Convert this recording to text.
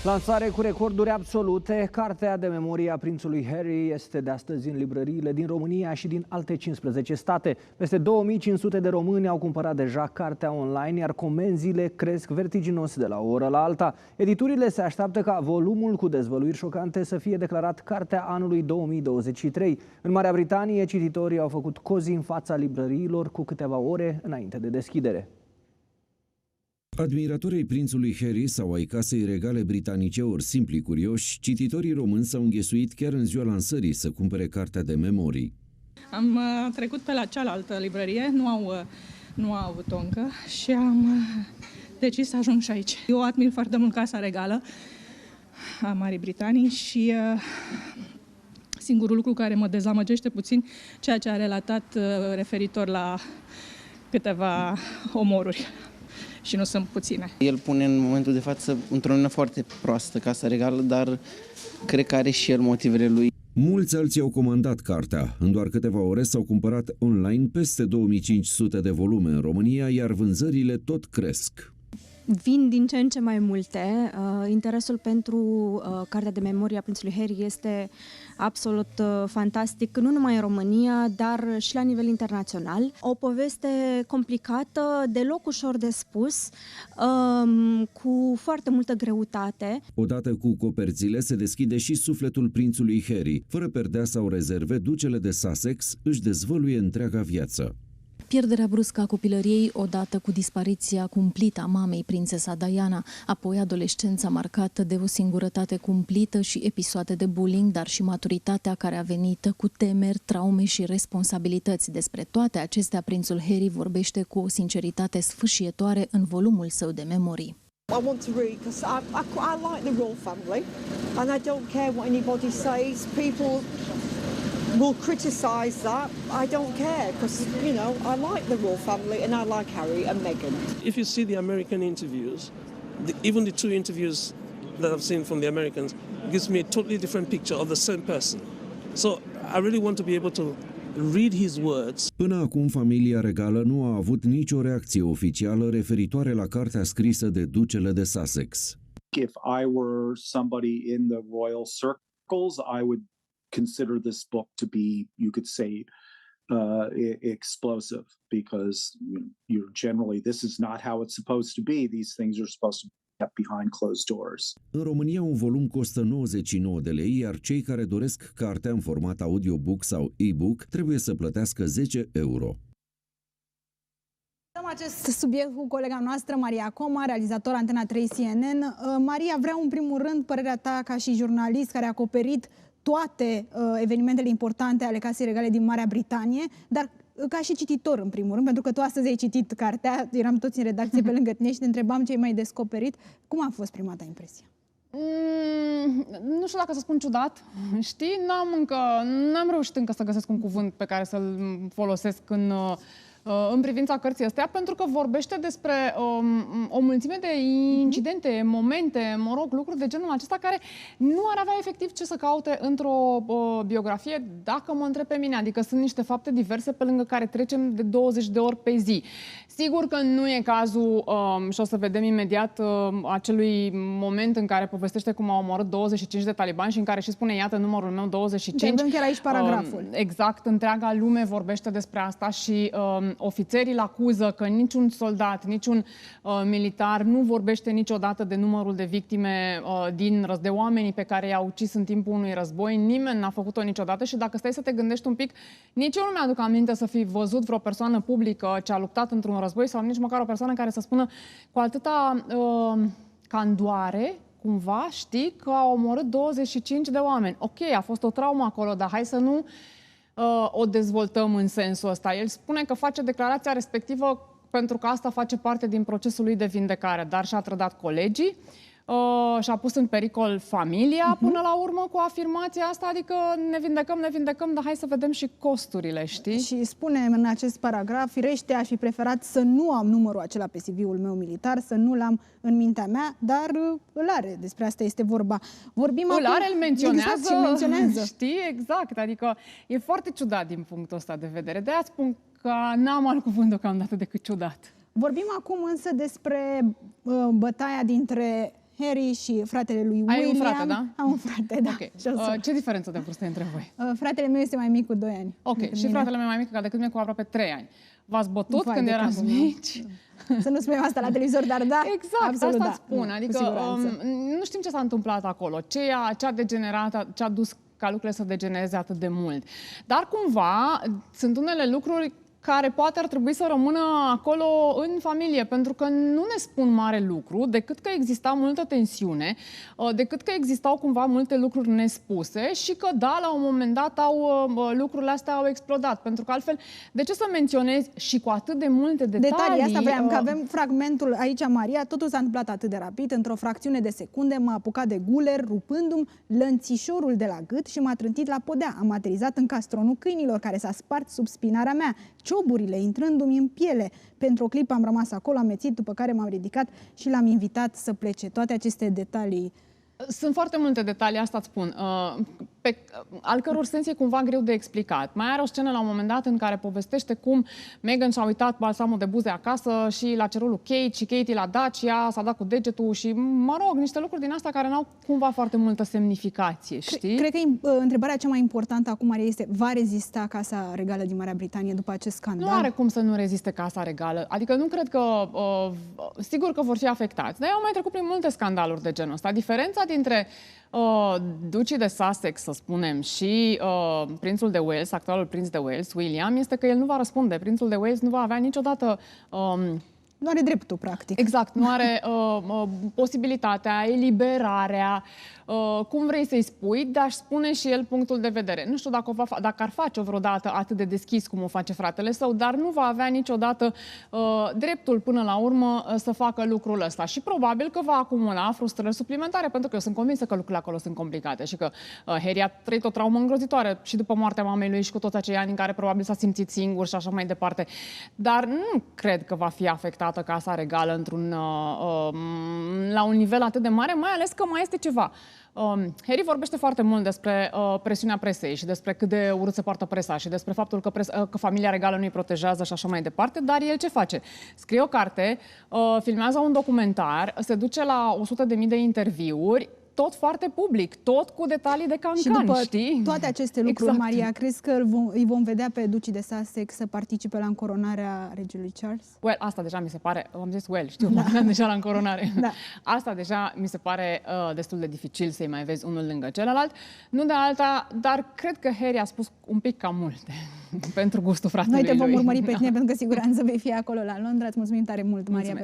Lansare cu recorduri absolute, cartea de memorie a prințului Harry este de astăzi în librăriile din România și din alte 15 state. Peste 2500 de români au cumpărat deja cartea online, iar comenzile cresc vertiginos de la o oră la alta. Editurile se așteaptă ca volumul cu dezvăluiri șocante să fie declarat cartea anului 2023. În Marea Britanie, cititorii au făcut cozi în fața librăriilor cu câteva ore înainte de deschidere. Admiratorii prințului Harry sau ai casei regale britanice ori simpli curioși, cititorii români s-au înghesuit chiar în ziua lansării să cumpere cartea de memorii. Am trecut pe la cealaltă librărie, nu au avut-o încă și am decis să ajung și aici. Eu admir foarte mult Casa Regală a Marii Britanii și singurul lucru care mă dezamăgește puțin, ceea ce a relatat referitor la câteva omoruri. Și nu sunt puține. El pune în momentul de față într-o lumină foarte proastă Casa Regală, dar cred că are și el motivele lui. Mulți alții au comandat cartea. În doar câteva ore s-au cumpărat online peste 2500 de volume în România, iar vânzările tot cresc. Vin din ce în ce mai multe. Interesul pentru cartea de memorie a prințului Harry este absolut fantastic, nu numai în România, dar și la nivel internațional. O poveste complicată, deloc ușor de spus, cu foarte multă greutate. Odată cu coperțile se deschide și sufletul prințului Harry. Fără perdea sau rezerve, ducele de Sussex își dezvăluie întreaga viață. Pierderea bruscă a copilăriei odată cu dispariția cumplită a mamei, prințesa Diana, apoi adolescența marcată de o singurătate cumplită și episoade de bullying, dar și maturitatea care a venit cu temeri, traume și responsabilități. Despre toate acestea, prințul Harry vorbește cu o sinceritate sfâșietoare în volumul său de memorii. I want to read because I like the royal family and I don't care what anybody says. People will criticise that. I don't care because, you know, I like the royal family and I like Harry and Meghan. If you see the American interviews, even the two interviews that I've seen from the Americans, gives me a totally different picture of the same person. So I really want to be able to read his words. Până acum, familia regală nu a avut nicio reacție oficială referitoare la cartea scrisă de ducele de Sussex. If I were somebody in the royal circles, I would consider this book to be, you could say, explosive, because generally this is not how it's supposed to be. These things are supposed to be kept behind closed doors. În România, un volum costă 99 de lei, iar cei care doresc cartea în format audiobook sau e-book trebuie să plătească 10 euro. Acest subiect cu colega noastră, Maria Coma, realizator Antena 3 CNN. Maria, vreau în primul rând părerea ta ca și jurnalist care a acoperit toate evenimentele importante ale Casei Regale din Marea Britanie, dar ca și cititor în primul rând, pentru că tu astăzi ai citit cartea, eram toți în redacție pe lângă tine și te întrebam ce ai mai descoperit. Cum a fost prima ta impresie? Nu știu dacă să spun ciudat, știi? N-am reușit încă să găsesc un cuvânt pe care să-l folosesc în privința cărții astea, pentru că vorbește despre o mulțime de incidente, momente, mă rog, lucruri de genul acesta care nu ar avea efectiv ce să caute într-o biografie, dacă mă întreb pe mine. Adică sunt niște fapte diverse pe lângă care trecem de 20 de ori pe zi. Sigur că nu e cazul, și o să vedem imediat, acelui moment în care povestește cum au omorât 25 de talibani și în care și spune, iată, numărul meu 25. Avem chiar aici paragraful. Exact, întreaga lume vorbește despre asta și ofițerii îl acuză că niciun soldat, niciun militar nu vorbește niciodată de numărul de victime de oamenii pe care i-a ucis în timpul unui război. Nimeni n-a făcut-o niciodată și dacă stai să te gândești un pic, nici eu nu mi-aduc aminte să fi văzut vreo persoană publică ce a luptat într-un război sau nici măcar o persoană care să spună cu atâta candoare, cumva, știi, că a omorât 25 de oameni. Ok, a fost o traumă acolo, dar hai să nu o dezvoltăm în sensul ăsta. El spune că face declarația respectivă pentru că asta face parte din procesul lui de vindecare, dar și-a trădat colegii, și-a pus în pericol familia până la urmă cu afirmația asta, adică ne vindecăm, dar hai să vedem și costurile, știi? Și spune în acest paragraf, firește, aș fi preferat să nu am numărul acela pe CV-ul meu militar, să nu l-am în mintea mea, dar îl are, despre asta este vorba. Îl are, îl menționează, exact, și menționează. Știi, exact, adică e foarte ciudat din punctul ăsta de vedere. De-aia spun că n-am alt cuvânt deocamdată decât ciudat. Vorbim acum însă despre bătaia dintre Harry și fratele lui Ai William. un frate, da? Am un frate, da. Okay. Ce diferență de vârstă între voi? Fratele meu este mai mic cu 2 ani. Ok, și fratele meu mai mic decât mine cu aproape 3 ani. V-ați bătut când erați mici? Să nu spunem asta la televizor, dar da, exact, absolut, asta da. spun. Adică nu știm ce s-a întâmplat acolo, ce a degenerat, ce a dus ca lucrurile să degenereze atât de mult. Dar cumva sunt unele lucruri care poate ar trebui să rămână acolo în familie, pentru că nu ne spun mare lucru, decât că exista multă tensiune, decât că existau cumva multe lucruri nespuse și că, da, la un moment dat lucrurile astea au explodat. Pentru că altfel, de ce să menționezi și cu atât de multe detalii? Asta vreau, că avem fragmentul aici, Maria, totul s-a întâmplat atât de rapid, într-o fracțiune de secunde m-a apucat de guler, rupându-mi lănțișorul de la gât și m-a trântit la podea. Am aterizat în castronul câinilor, care s-a spart sub spinarea mea, cioburile intrându-mi în piele. Pentru o clipă am rămas acolo amețit, după care m-am ridicat și l-am invitat să plece. Toate aceste detalii. Sunt foarte multe detalii, asta îți spun, al căror sens e cumva greu de explicat. Mai are o scenă la un moment dat în care povestește cum Meghan și-a uitat balsamul de buze acasă și l-a cerut lui Kate și Kate l-a dat și ea s-a dat cu degetul și, mă rog, niște lucruri din astea care n-au cumva foarte multă semnificație, știi? Cred că întrebarea cea mai importantă acum, Maria, este: va rezista Casa Regală din Marea Britanie după acest scandal? Nu are cum să nu reziste Casa Regală. Adică nu cred că... sigur că vor fi afectați. Dar eu am mai trecut prin multe scandaluri de genul ăsta. Diferența dintre ducii de Sussex, să spunem, și prințul de Wales, actualul prinț de Wales, William, este că el nu va răspunde. Prințul de Wales nu va avea niciodată... nu are dreptul, practic. Exact, nu are posibilitatea, eliberarea, cum vrei să-i spui, dar își spune și el punctul de vedere. Nu știu dacă ar face-o vreodată atât de deschis cum o face fratele său, dar nu va avea niciodată dreptul până la urmă să facă lucrul ăsta. Și probabil că va acumula frustrări suplimentare, pentru că eu sunt convinsă că lucrurile acolo sunt complicate și că Harry a trăit o traumă îngrozitoare și după moartea mamei lui și cu toți acei ani în care probabil s-a simțit singur și așa mai departe. Dar nu cred că va fi afectată Casa Regală la un nivel atât de mare, mai ales că mai este ceva. Harry vorbește foarte mult despre presiunea presei și despre cât de urât se poartă presa și despre faptul că familia regală nu-i protejează și așa mai departe, dar el ce face? Scrie o carte, filmează un documentar, se duce la 100.000 de interviuri, tot foarte public, tot cu detalii de cancan, și după știi? toate aceste lucruri, exact. Maria, crezi că îi vom vedea pe ducii de Sussex să participe la încoronarea regelui Charles? Well, asta deja mi se pare, am zis știu, mă gândeam deja la încoronare. Da. Asta deja mi se pare destul de dificil să-i mai vezi unul lângă celălalt. Nu de alta, dar cred că Harry a spus un pic cam multe pentru gustul fratelui lui. Noi te vom urmări pe tine, pentru că siguranță vei fi acolo la Londra. Îți mulțumim tare mult, Maria.